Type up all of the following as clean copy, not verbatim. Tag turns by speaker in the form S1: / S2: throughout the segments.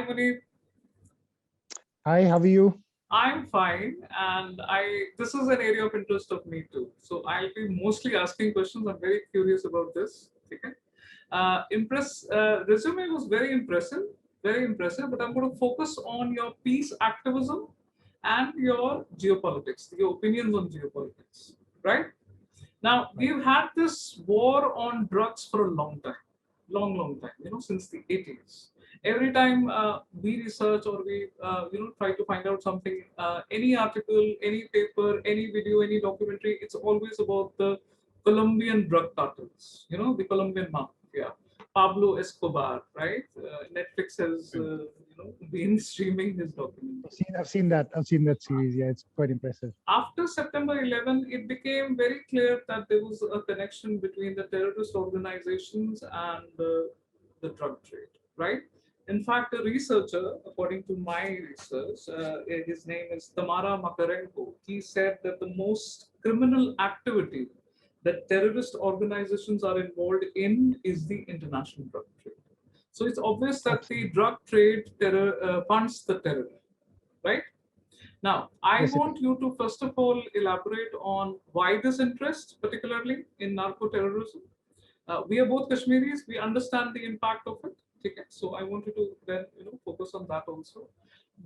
S1: Hi, Muneeb.
S2: Hi, how are you?
S1: I'm fine, and this is an area of interest of me too. So I'll be mostly asking questions. I'm very curious about this. Okay. Resume was very impressive. But I'm going to focus on your peace activism and your geopolitics, your opinions on geopolitics. Right now, we've had this war on drugs for a long time, long time. Since the 80s. Every time we research or we try to find out something, any article, any paper, any video, any documentary, it's always about the Colombian drug cartels. The Colombian mafia, Pablo Escobar, right? Netflix has been streaming his documentary.
S2: I've seen that series. Yeah, it's quite impressive.
S1: After September 11, it became very clear that there was a connection between the terrorist organizations and the drug trade, right? In fact, a researcher, according to my research, his name is Tamara Makarenko, he said that the most criminal activity that terrorist organizations are involved in is the international drug trade. So it's obvious that the drug trade funds the terror, right? Now, I
S2: Yes,
S1: want you to first of all elaborate on why this interest, particularly in narco-terrorism. We are both Kashmiris. We understand the impact of it. Okay. So I want you to then focus on that also.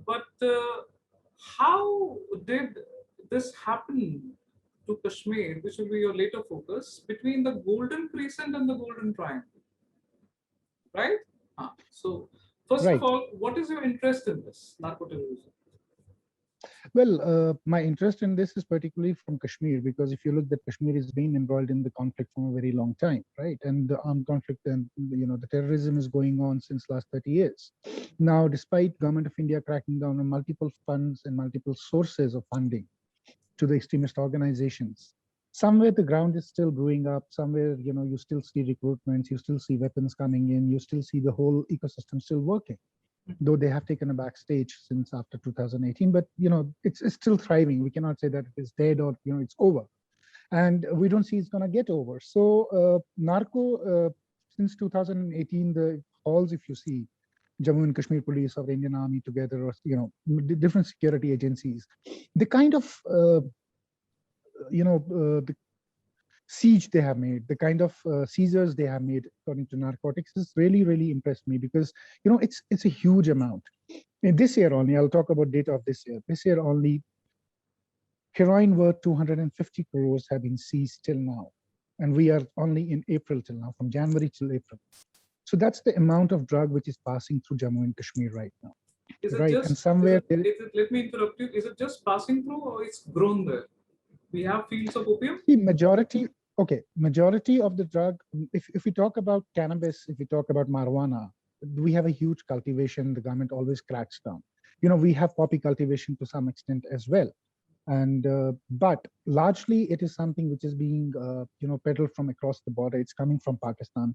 S1: But how did this happen to Kashmir, which will be your later focus, between the Golden Crescent and the Golden Triangle, right? So first of
S2: right.
S1: all, what is your interest in this narco-terrorism?
S2: Well, my interest in this is particularly from Kashmir, because if you look that Kashmir has been embroiled in the conflict for a very long time, right? And the armed conflict and the terrorism is going on since last 30 years. Now, despite government of India cracking down on multiple funds and multiple sources of funding to the extremist organizations, somewhere the ground is still brewing up. Somewhere, you still see recruitments, you still see weapons coming in, you still see the whole ecosystem still working, though they have taken a backstage since after 2018, but it's still thriving. We cannot say that it is dead or it's over, and we don't see it's going to get over. So narco since 2018, the halls, if you see Jammu and Kashmir police or the Indian army together, or different security agencies, the kind of the siege they have made, the kind of seizures they have made according to narcotics, has really, really impressed me, because it's a huge amount. In this year only, I'll talk about data of this year. This year only, heroin worth 250 crores have been seized till now, and we are only in April till now, from January till April. So that's the amount of drug which is passing through Jammu and Kashmir right now.
S1: Is it
S2: right,
S1: just,
S2: and somewhere
S1: let me interrupt you. Is it just passing through, or it's grown there? We have fields of opium?
S2: The majority of the drug, if we talk about cannabis, if we talk about marijuana, we have a huge cultivation. The government always cracks down. We have poppy cultivation to some extent as well. And but largely it is something which is being peddled from across the border. It's coming from Pakistan.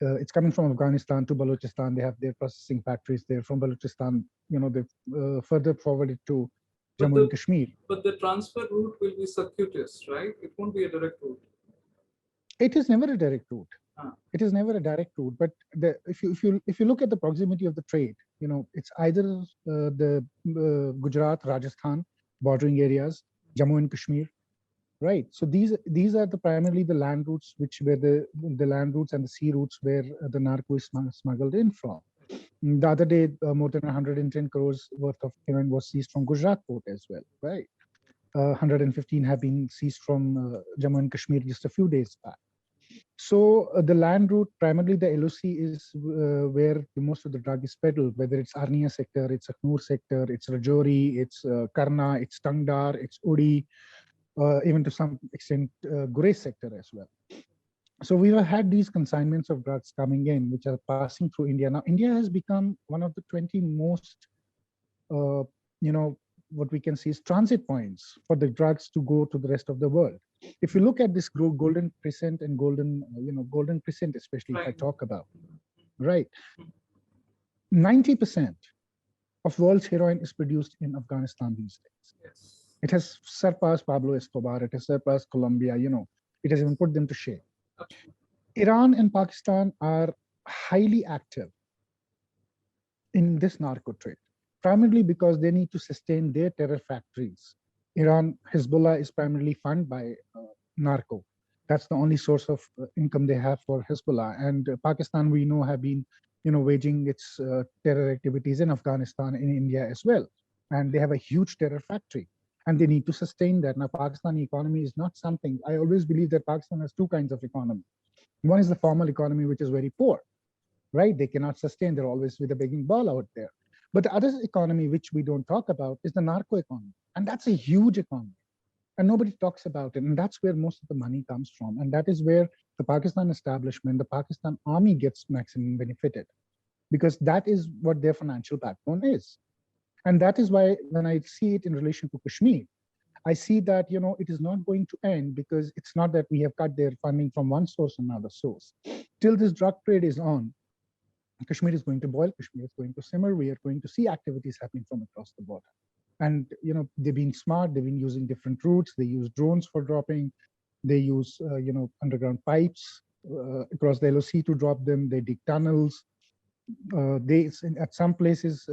S2: It's coming from Afghanistan to Balochistan. They have their processing factories there. From Balochistan, they've further forwarded to Jammu and Kashmir.
S1: But the transfer route will be circuitous, right? It won't be a direct route.
S2: It is never a direct route. It is never a direct route. But if you look at the proximity of the trade, it's either the Gujarat, Rajasthan bordering areas, Jammu and Kashmir, right? So these are primarily the land routes, which were the land routes and the sea routes where the narco is smuggled in from. The other day, more than 110 crores worth of heroin was seized from Gujarat port as well, right? 115 have been seized from Jammu and Kashmir just a few days back. So the land route, primarily the LOC, is where most of the drug is peddled, whether it's Arnia sector, it's Akhnur sector, it's Rajouri, it's Karna, it's Tangdar, it's Uri, even to some extent Gurez sector as well. So we have had these consignments of drugs coming in, which are passing through India. Now, India has become one of the 20 most, what we can see is transit points for the drugs to go to the rest of the world. If you look at this Golden Crescent and Golden Crescent, especially if I talk about, right, 90% of world's heroin is produced in Afghanistan these days.
S1: Yes.
S2: It has surpassed Pablo Escobar. It has surpassed Colombia. It has even put them to shame. Iran and Pakistan are highly active in this narco trade, primarily because they need to sustain their terror factories. Iran, Hezbollah is primarily funded by narco. That's the only source of income they have for Hezbollah. And Pakistan, we know, have been, waging its terror activities in Afghanistan, in India as well. And they have a huge terror factory, and they need to sustain that. Now, Pakistani economy is not something. I always believe that Pakistan has two kinds of economy. One is the formal economy, which is very poor, right? They cannot sustain. They're always with a begging ball out there. But the other economy, which we don't talk about, is the narco economy. And that's a huge economy. And nobody talks about it. And that's where most of the money comes from. And that is where the Pakistan establishment, the Pakistan army gets maximum benefited, because that is what their financial backbone is. And that is why when I see it in relation to Kashmir, I see that, it is not going to end, because it's not that we have cut their funding from one source to another source. Till this drug trade is on, Kashmir is going to boil, Kashmir is going to simmer. We are going to see activities happening from across the border. And, they've been smart. They've been using different routes. They use drones for dropping. They use, underground pipes across the LOC to drop them. They dig tunnels. At some places,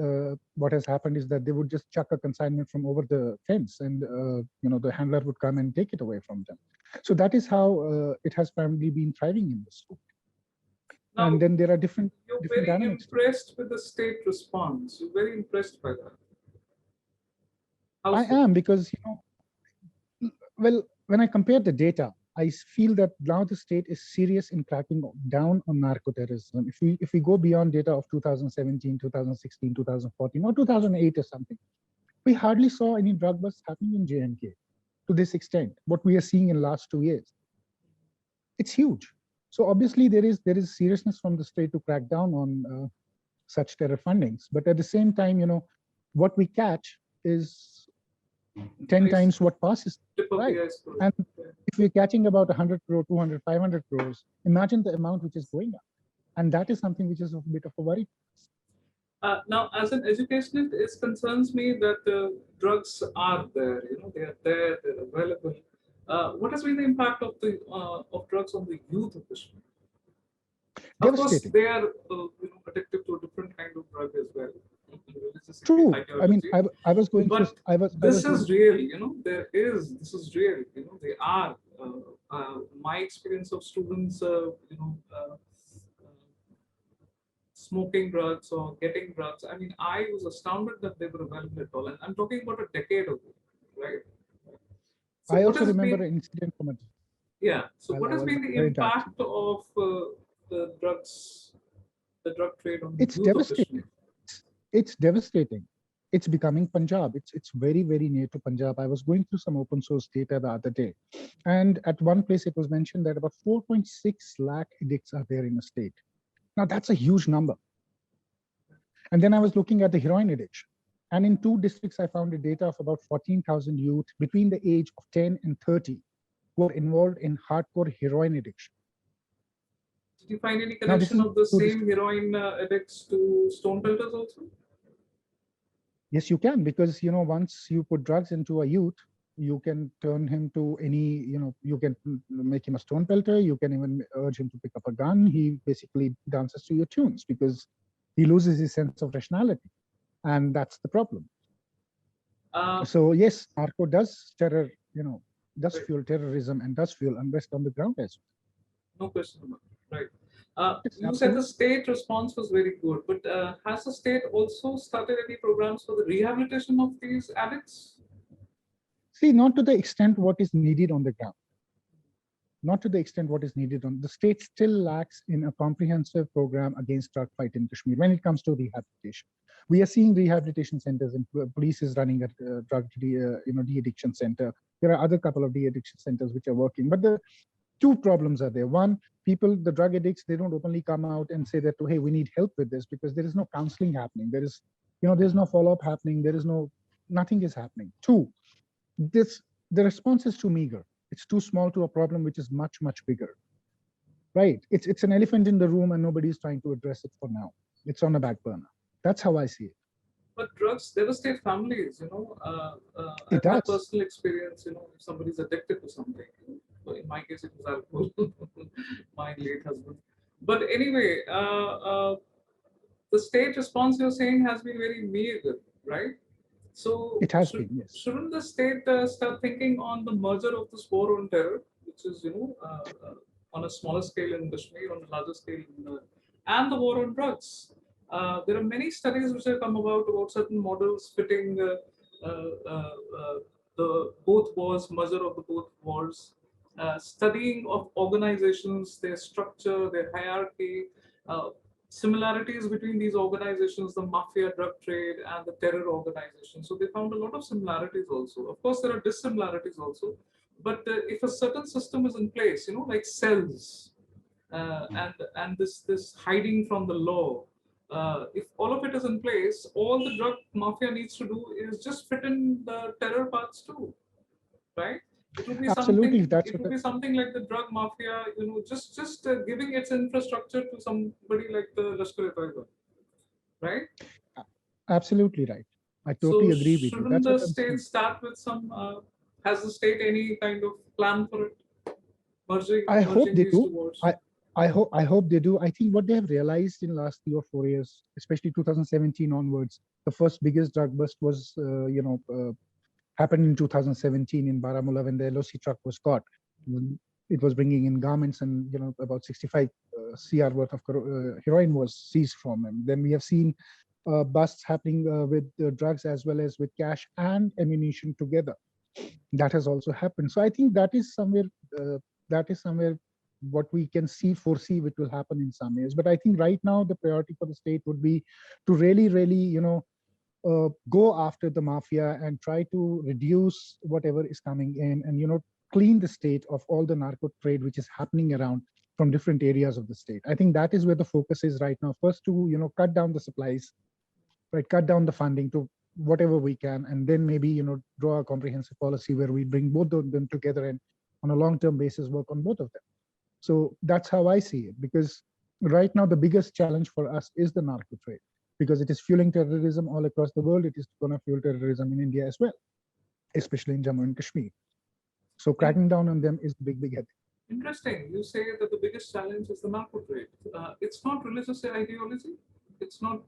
S2: what has happened is that they would just chuck a consignment from over the fence, and the handler would come and take it away from them. So that is how it has primarily been thriving in this route.
S1: Now,
S2: and then there are different
S1: you're
S2: different
S1: very
S2: dynamics.
S1: impressed with the state response. You're very impressed by that. How
S2: I
S1: so?
S2: am, because well, when I compare the data, I feel that now the state is serious in cracking down on narco-terrorism. If we go beyond data of 2017, 2016, 2014, or 2008 or something, we hardly saw any drug busts happening in J&K to this extent. What we are seeing in last 2 years, it's huge. So obviously there is seriousness from the state to crack down on such terror fundings. But at the same time, what we catch is 10 times what passes, right? And if we're catching about 100 crore, 200, 500 crores, imagine the amount which is going up. And that is something which is a bit of a worry.
S1: Now, as an educationist, it concerns me that drugs are there. They are there. They're available. What has been the impact of the of drugs on the youth of Kashmir? Of course, they are addicted to a different kind of drug as well.
S2: True. I mean, I was going
S1: but
S2: to.
S1: This is real. This is real. They are. My experience of students, smoking drugs or getting drugs. I mean, I was astounded that they were available at all. And I'm talking about a decade ago, right? So
S2: I also remember an incident from it.
S1: Yeah. So what has been the impact of the drug trade on the
S2: youth? It's devastating. It's devastating. It's becoming Punjab. It's very, very near to Punjab. I was going through some open source data the other day, and at one place it was mentioned that about 4.6 lakh addicts are there in the state. Now that's a huge number. And then I was looking at the heroin addiction. And in 2 districts, I found a data of about 14,000 youth between the age of 10 and 30 who are involved in hardcore heroin addiction.
S1: Did you find any connection of the same heroin addicts to stone pelters also?
S2: Yes, you can, because once you put drugs into a youth, you can turn him to any, you can make him a stone pelter. You can even urge him to pick up a gun. He basically dances to your tunes because he loses his sense of rationality. And that's the problem. So yes, narco does does fuel terrorism and does fuel unrest on the ground as well.
S1: No question about it. Right. You said the state response was very good, but has the state also started any programs for the rehabilitation of these addicts?
S2: See, not to the extent what is needed on the ground. Not to the extent what is needed on the state still lacks in a comprehensive program against drug fight in Kashmir when it comes to rehabilitation. We are seeing rehabilitation centers, and police is running a drug de-addiction center. There are other couple of de-addiction centers which are working, but the 2 problems are there. One, the drug addicts, they don't openly come out and say that, hey, we need help with this, because there is no counseling happening. There is, there's no follow-up happening. There is nothing is happening. 2, the response is too meager. It's too small to a problem which is much, much bigger. Right? It's an elephant in the room and nobody's trying to address it for now. It's on the back burner. That's how I see it.
S1: But drugs devastate families,
S2: It
S1: I've had
S2: does.
S1: personal experience, if somebody's addicted to something. So in my case, it was alcohol, my late husband. But anyway, the state response you're saying has been very meager, right? So
S2: It has been, yes.
S1: shouldn't the state start thinking on the merger of this war on terror, which is on a smaller scale in Kashmir, on a larger scale and the war on drugs? There are many studies which have come about certain models fitting the both wars, merger of the both wars, studying of organizations, their structure, their hierarchy, uh, similarities between these organizations, the mafia, drug trade, and the terror organization. So they found a lot of similarities also. Of course, there are dissimilarities also. But if a certain system is in place, like cells, and this hiding from the law, if all of it is in place, all the drug mafia needs to do is just fit in the terror parts too, right? It would be
S2: Absolutely,
S1: something.
S2: that's
S1: It would
S2: what
S1: be something like the drug mafia, just giving its infrastructure to somebody like the Lashkar-e-Taiba, right?
S2: absolutely right. I totally
S1: So
S2: agree with you.
S1: shouldn't
S2: That's
S1: the
S2: what I'm
S1: state
S2: saying.
S1: start with some? Has the state any kind of plan for it, merging
S2: I hope
S1: merging
S2: they
S1: these
S2: do.
S1: two wars?
S2: I hope they do. I think what they have realized in last 3 or 4 years, especially 2017 onwards, the first biggest drug bust was happened in 2017 in Baramulla when the LOC truck was caught. When it was bringing in garments, and about 65 CR worth of heroin was seized from him. Then we have seen busts happening with drugs as well as with cash and ammunition together. That has also happened. So I think uh, that is somewhere what we can foresee which will happen in some years. But I think right now the priority for the state would be to really, go after the mafia and try to reduce whatever is coming in, and clean the state of all the narco trade which is happening around from different areas of the state. I think that is where the focus is right now. First, to cut down the supplies, right, cut down the funding to whatever we can, and then maybe draw a comprehensive policy where we bring both of them together and on a long-term basis work on both of them. So that's how I see it, because right now the biggest challenge for us is the narco trade, because it is fueling terrorism all across the world. It is going to fuel terrorism in India as well, especially in Jammu and Kashmir. So
S1: In-
S2: cracking down on them is the big head.
S1: Interesting. You say that the biggest challenge is the narco trade. It's not religious ideology. It's not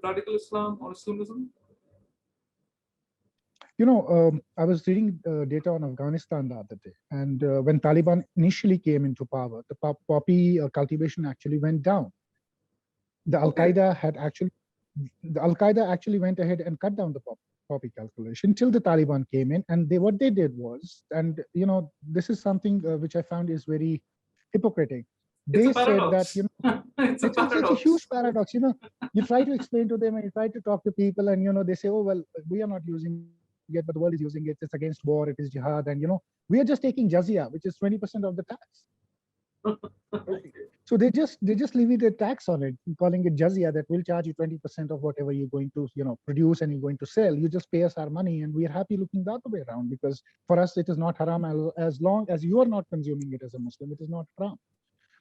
S1: radical Islam or Islamism.
S2: I was reading data on Afghanistan the other day, and when Taliban initially came into power, the poppy cultivation actually went down. The Al
S1: Okay.
S2: Qaeda had actually, the Al Qaeda actually went ahead and cut down the poppy calculation till the Taliban came in, and what they did was, and this is something which I found is very hypocritic.
S1: It's a
S2: They said that
S1: paradox. It's a
S2: it's a
S1: paradox.
S2: huge paradox. You try to explain to them and you try to talk to people, and they say, oh well, we are not using it, but the world is using it. It's against war. It is jihad, and we are just taking jizya, which is 20% of the tax. Right.
S1: Okay.
S2: So they just levied a tax on it, calling it jizya, that we'll charge you 20% of whatever you're going to produce and you're going to sell. You just pay us our money, and we are happy looking the other way around, because for us it is not haram as long as you are not consuming it as a Muslim. It is not haram.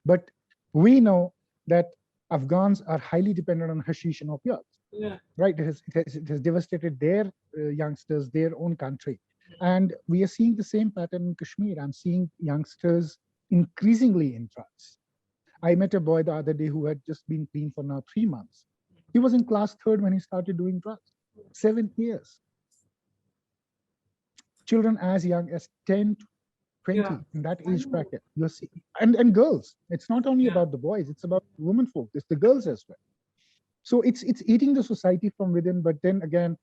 S2: But we know that Afghans are highly dependent on hashish and opiates.
S1: Yeah.
S2: Right? It has devastated their youngsters, their own country. And we are seeing the same pattern in Kashmir. I'm seeing youngsters increasingly in drugs. I met a boy the other day who had just been clean for now 3 months. He was in class third when he started doing drugs. 7 years. Children as young as 10 to
S1: Yeah.
S2: 20 in that
S1: I
S2: age
S1: know.
S2: bracket. You're seeing, and girls. It's not only
S1: Yeah.
S2: about the boys, it's about women folk. It's the girls as well. So it's eating the society from within. But then again,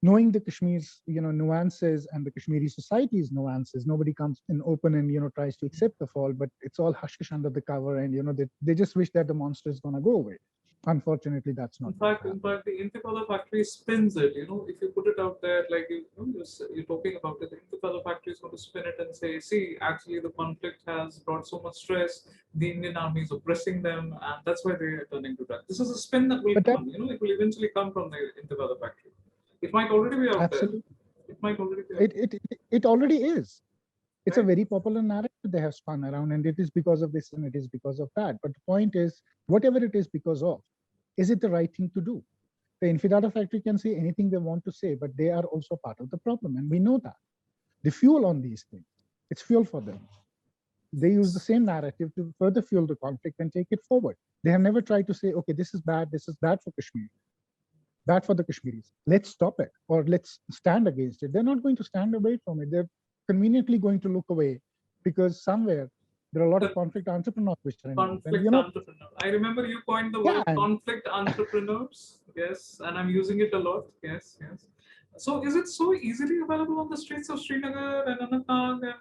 S2: knowing the Kashmir's nuances and the Kashmiri society's nuances, nobody comes in open and tries to accept the fall. But it's all hush hush under the cover, and they just wish that the monster is gonna go away. Unfortunately, that's not going to
S1: In
S2: happen.
S1: fact, the Intifada factory spins it. If you put it out there, like you're talking about it, the Intifada factory is going to spin it and say, see, actually, the conflict has brought so much stress. The Indian army is oppressing them, and that's why they are turning to that. This is a spin that will
S2: But that
S1: come. It will eventually come from the Intifada factory. It might already be out there.
S2: absolutely,
S1: It might already be out
S2: it already is. It's
S1: there,
S2: a
S1: right?
S2: very popular narrative they have spun around, and it is because of this and it is because of that. But the point is, whatever it is because of, is it the right thing to do? The Infidada factory can say anything they want to say, but they are also part of the problem, and we know that. The fuel on these things, it's fuel for them. They use the same narrative to further fuel the conflict and take it forward. They have never tried to say, okay, this is bad for Kashmir, bad for the Kashmiris. Let's stop it, or let's stand against it. They're not going to stand away from it. They're conveniently going to look away because somewhere there are a lot of conflict entrepreneurs which are involved. And,
S1: Conflict entrepreneur. I remember you coined the word
S2: yeah,
S1: conflict entrepreneurs. Yes, and I'm using it a lot. Yes, yes. So is it so easily available on the streets of Srinagar and Anantnag and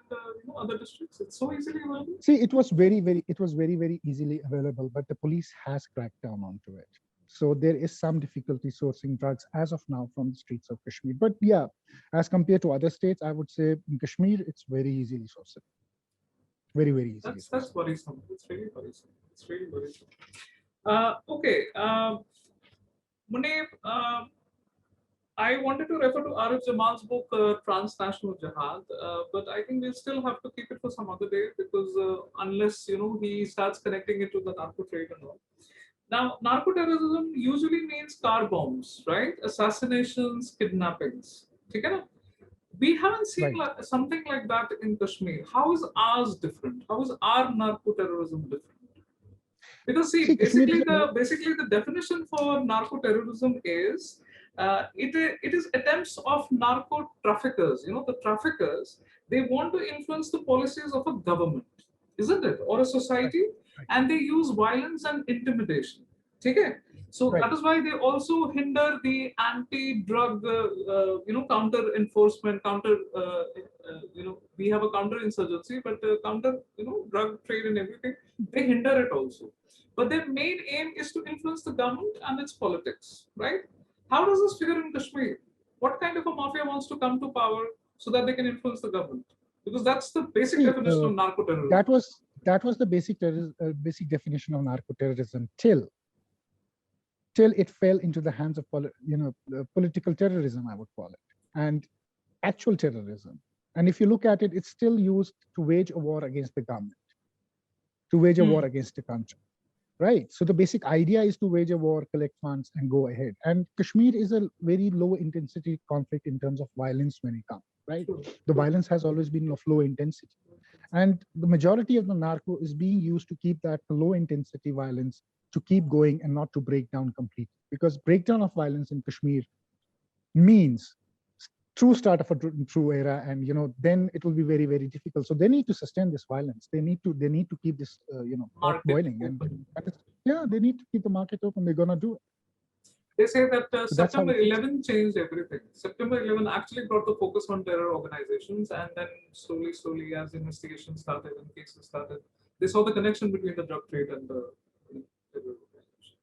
S1: other districts? It's so easily available.
S2: see, it was very easily available, but the police has cracked down onto it. So there is some difficulty sourcing drugs as of now from the streets of Kashmir. But yeah, as compared to other states, I would say in Kashmir, it's very easily sourced. Very easily.
S1: That's worrisome. It's really worrisome. It's really worrisome. Okay, Muneeb, I wanted to refer to Arif Jamal's book, Transnational Jihad, but I think we'll still have to keep it for some other day because unless he starts connecting it to the narco trade and all. Now, narco-terrorism usually means car bombs, right? Assassinations, kidnappings. Okay? We haven't seen something like that in Kashmir. How is ours different? How is our narco-terrorism different? Because see basically the definition for narco-terrorism is it is attempts of narco traffickers. The traffickers, they want to influence the policies of a government, isn't it, or a society, and they use violence and intimidation. Okay? So that is why they also hinder the anti-drug, counter enforcement, we have a counter-insurgency, but counter, drug trade and everything, they hinder it also. But their main aim is to influence the government and its politics, right? How does this figure in Kashmir? What kind of a mafia wants to come to power so that they can influence the government? Because that's the basic definition of narco-terrorism.
S2: That was the basic definition of narco-terrorism till it fell into the hands of political terrorism, I would call it, and actual terrorism. And if you look at it, it's still used to wage a war against the government, to wage a war against the country, right? So the basic idea is to wage a war, collect funds, and go ahead. And Kashmir is a very low intensity conflict in terms of violence when it comes, right? The violence has always been of low intensity. And the majority of the narco is being used to keep that low intensity violence to keep going and not to break down completely. Because breakdown of violence in Kashmir means true start of a true era, and then it will be very difficult. So they need to sustain this violence. They need to keep this pot boiling, and they need to keep the market open. They're gonna do it.
S1: They say that September 11 changed everything. September 11 actually brought the focus on terror organizations, and then slowly, as investigations started and cases started, they saw the connection between the drug trade and the terror organizations.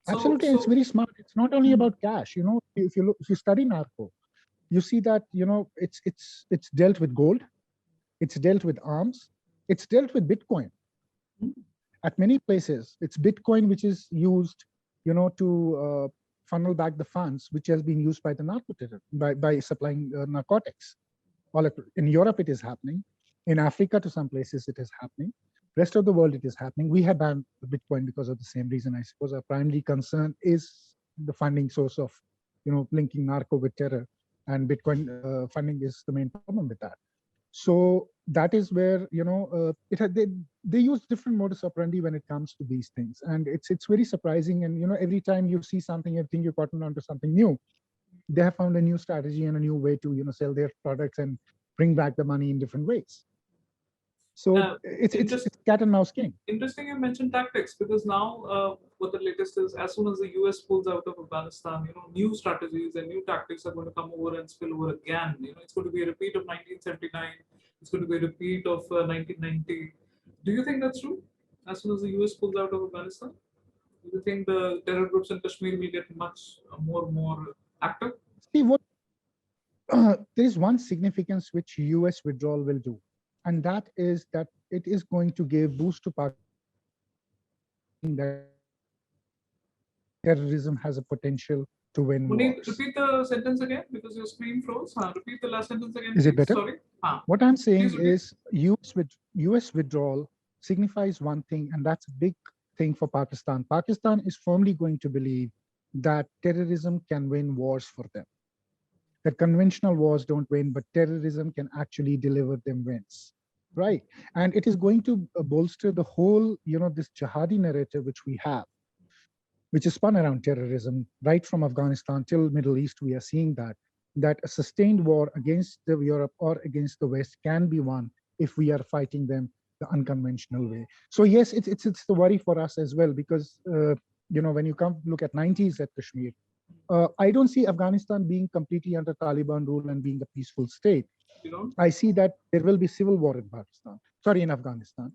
S2: Absolutely, it's very smart. It's not only about cash. If you study narco, you see that it's dealt with gold, it's dealt with arms, it's dealt with Bitcoin. At many places, it's Bitcoin which is used, to funnel back the funds which has been used by the narco-terror by supplying narcotics. In Europe, it is happening. In Africa, to some places, it is happening. Rest of the world, it is happening. We have banned Bitcoin because of the same reason. I suppose our primary concern is the funding source of, linking narco with terror, and Bitcoin funding is the main problem with that. So that is where they use different modus operandi when it comes to these things, and it's very surprising. And every time you see something, you think you've gotten onto something new. They have found a new strategy and a new way to sell their products and bring back the money in different ways. So it's cat and mouse game.
S1: Interesting you mentioned tactics, because now what the latest is, as soon as the US pulls out of Afghanistan, new strategies and new tactics are going to come over and spill over again. It's going to be a repeat of 1979. It's going to be a repeat of 1990. Do you think that's true? As soon as the US pulls out of Afghanistan, do you think the terror groups in Kashmir will get much more active?
S2: See, there is one significance which US withdrawal will do. And that is that it is going to give boost to Pakistan that terrorism has a potential to win wars.
S1: Repeat the sentence again, because your screen froze. Repeat the last sentence again.
S2: Is it better?
S1: Sorry.
S2: What I'm saying is US withdrawal signifies one thing, and that's a big thing for Pakistan. Pakistan is firmly going to believe that terrorism can win wars for them. That conventional wars don't win, but terrorism can actually deliver them wins. right? And it is going to bolster the whole, this jihadi narrative which we have, which is spun around terrorism, right from Afghanistan till Middle East. We are seeing that a sustained war against the Europe or against the West can be won if we are fighting them the unconventional way. So yes, it's the worry for us as well, because when you come look at 90s at Kashmir, I don't see Afghanistan being completely under Taliban rule and being a peaceful state.
S1: You know?
S2: I see that there will be civil war in Pakistan, sorry, in Afghanistan,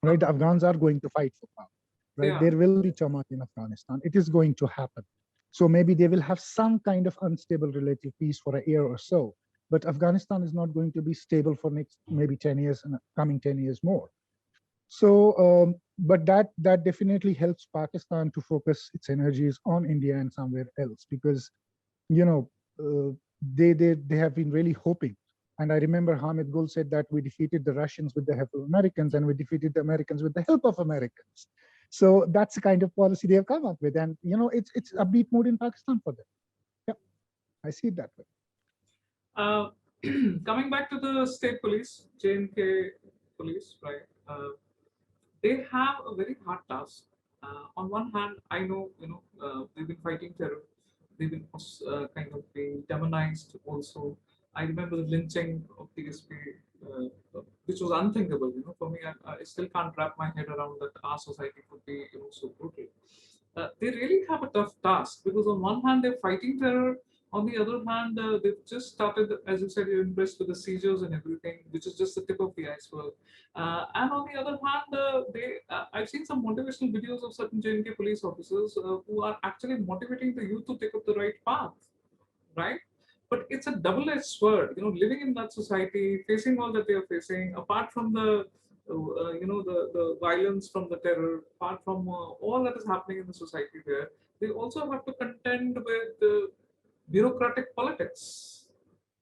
S2: right? The Afghans are going to fight for power, right?
S1: Yeah.
S2: There will be turmoil in Afghanistan. It is going to happen. So maybe they will have some kind of unstable relative peace for a year or so. But Afghanistan is not going to be stable for next maybe 10 years and coming 10 years more. So, but that definitely helps Pakistan to focus its energies on India and somewhere else, because they have been really hoping. And I remember Hamid Gul said that we defeated the Russians with the help of Americans, and we defeated the Americans with the help of Americans. So that's the kind of policy they have come up with, and it's upbeat mood in Pakistan for them. Yeah, I see it that way.
S1: Coming back to the state police, J&K police, right? They have a very hard task. On one hand, I know they've been fighting terror. They've been kind of being demonized also. I remember the lynching of DSP, which was unthinkable. For me, I still can't wrap my head around that our society could be so brutal. They really have a tough task, because on one hand they're fighting terror. On the other hand, they've just started, as you said, you're impressed with the seizures and everything, which is just the tip of the iceberg. And on the other hand, I've seen some motivational videos of certain J&K police officers who are actually motivating the youth to take up the right path, right? But it's a double-edged sword, living in that society, facing all that they are facing, apart from the violence from the terror, apart from all that is happening in the society there, they also have to contend with the bureaucratic politics,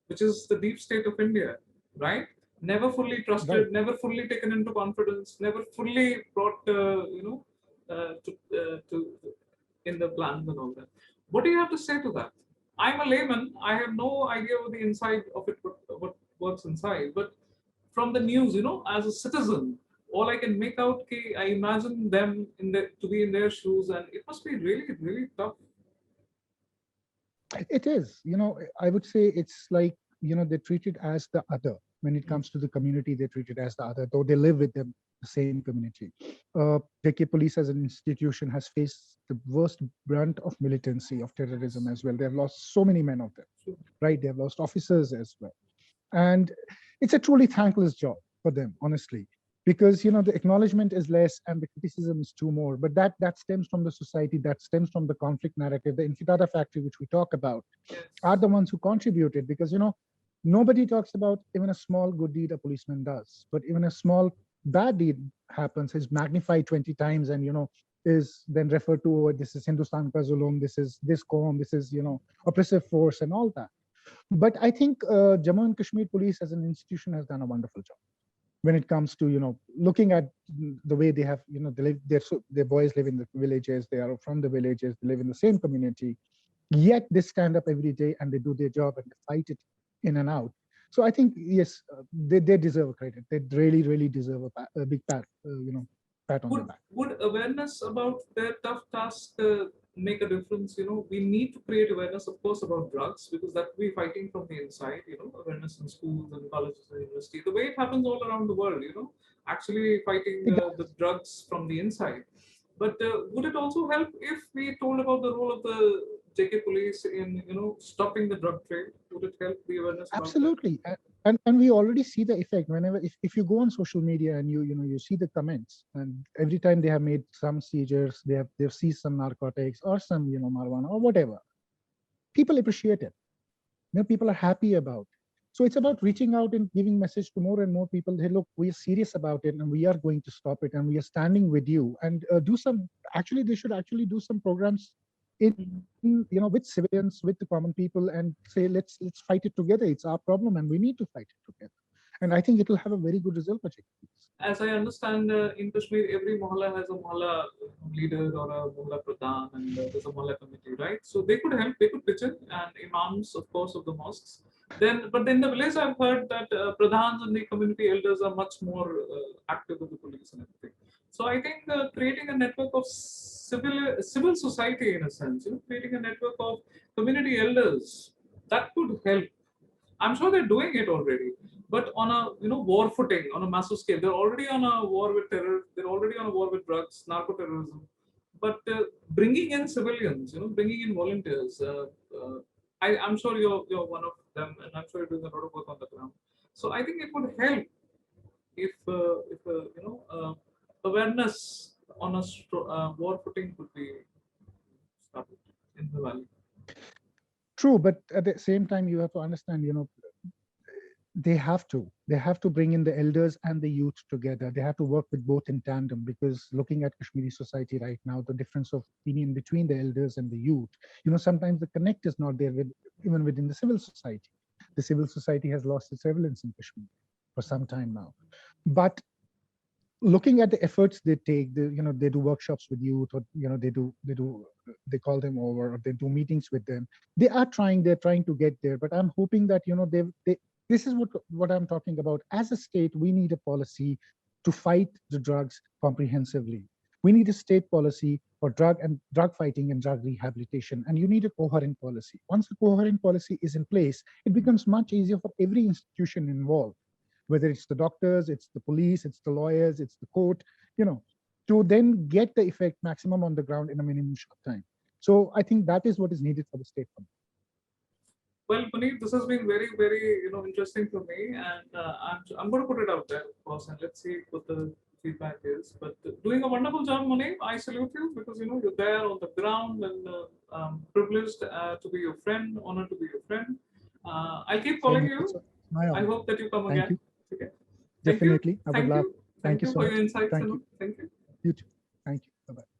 S1: which is the deep state of India, right? Never fully trusted,
S2: Right.
S1: never fully taken into confidence, never fully brought, to in the plans and all that. What do you have to say to that? I'm a layman. I have no idea of the inside of it, what works inside. But from the news, as a citizen, all I can make out, I imagine them to be in their shoes, and it must be really, really tough.
S2: It is, I would say it's like, they're treated as the other. When it comes to the community, they're treated as the other, though they live with them, the same community. JK Police as an institution has faced the worst brunt of militancy, of terrorism as well. They have lost so many men of them, right? They have lost officers as well. And it's a truly thankless job for them, honestly, because the acknowledgement is less and the criticism is too more. But that stems from the society, that stems from the conflict narrative. The Infidada factory, which we talk about, are the ones who contributed, because nobody talks about even a small good deed a policeman does, but even a small bad deed happens is magnified 20 times, and is then referred to, oh, this is Hindustan ka zulum, this is this qawm, this is oppressive force and all that. But I think Jammu and Kashmir police as an institution has done a wonderful job when it comes to looking at the way they have they live, their boys live in the villages, they are from the villages, they live in the same community, yet they stand up every day and they do their job and they fight it in and out. So I think yes, they deserve a credit. They really deserve a big pat pat on the back.
S1: Would awareness about their tough task make a difference? We need to create awareness, of course, about drugs, because that will be fighting from the inside. Awareness in schools and colleges and universities, the way it happens all around the world. Actually fighting the drugs from the inside. But would it also help if we told about the role of the JK police in stopping the drug trade? Would it help the awareness?
S2: Absolutely. And we already see the effect whenever if you go on social media and you see the comments, and every time they have made some seizures, they've seized some narcotics or some marijuana or whatever, people appreciate it. People are happy about it. So it's about reaching out and giving message to more and more people. Hey, look, we are serious about it and we are going to stop it and we are standing with you. And they should actually do some programs in with civilians, with the common people, and say let's fight it together. It's our problem and we need to fight it together. And I think it will have a very good result.
S1: As I understand, in Kashmir, every mohalla has a mohalla leader or a mohalla pradhan, and there's a mohalla committee, right? So they could help, they could pitch in, and imams, of course, of the mosques. But in the village, I've heard that pradhans and the community elders are much more active with the police and everything. So I think creating a network of civil society, in a sense, creating a network of community elders, that could help. I'm sure they're doing it already, but on a war footing, on a massive scale. They're already on a war with terror. They're already on a war with drugs, narco-terrorism. But bringing in civilians, bringing in volunteers. I'm sure you're one of them, and I'm sure you're doing a lot of work on the ground. So I think it would help if awareness on a war footing could be started in the valley.
S2: True, but at the same time, you have to understand, they have to bring in the elders and the youth together. They have to work with both in tandem, because looking at Kashmiri society right now, the difference of opinion between the elders and the youth, sometimes the connect is not there even within the civil society. The civil society has lost its relevance in Kashmir for some time now. But looking at the efforts they take, they do workshops with youth, or they call them over, or they do meetings with them. They're trying to get there. But I'm hoping that this is what I'm talking about. As a state, we need a policy to fight the drugs comprehensively. We need a state policy for drug fighting and drug rehabilitation, and you need a coherent policy. Once a coherent policy is in place, it becomes much easier for every institution involved, whether it's the doctors, it's the police, it's the lawyers, it's the court, to then get the effect maximum on the ground in a minimum short time. So I think that is what is needed for the state.
S1: Well, Puneet, this has been very, very interesting for me, and I'm going to put it out there, of course, and let's see what the feedback is. But doing a wonderful job, Muneeb. I salute you, because you're there on the ground, and privileged to be your friend, honored to be your friend. I'll keep calling you. I hope that you come again.
S2: You.
S1: Okay.
S2: Definitely, I would love.
S1: Thank you
S2: so
S1: for
S2: much.
S1: your insights.
S2: Thank you.
S1: Thank you.
S2: You too. Thank you. Bye-bye.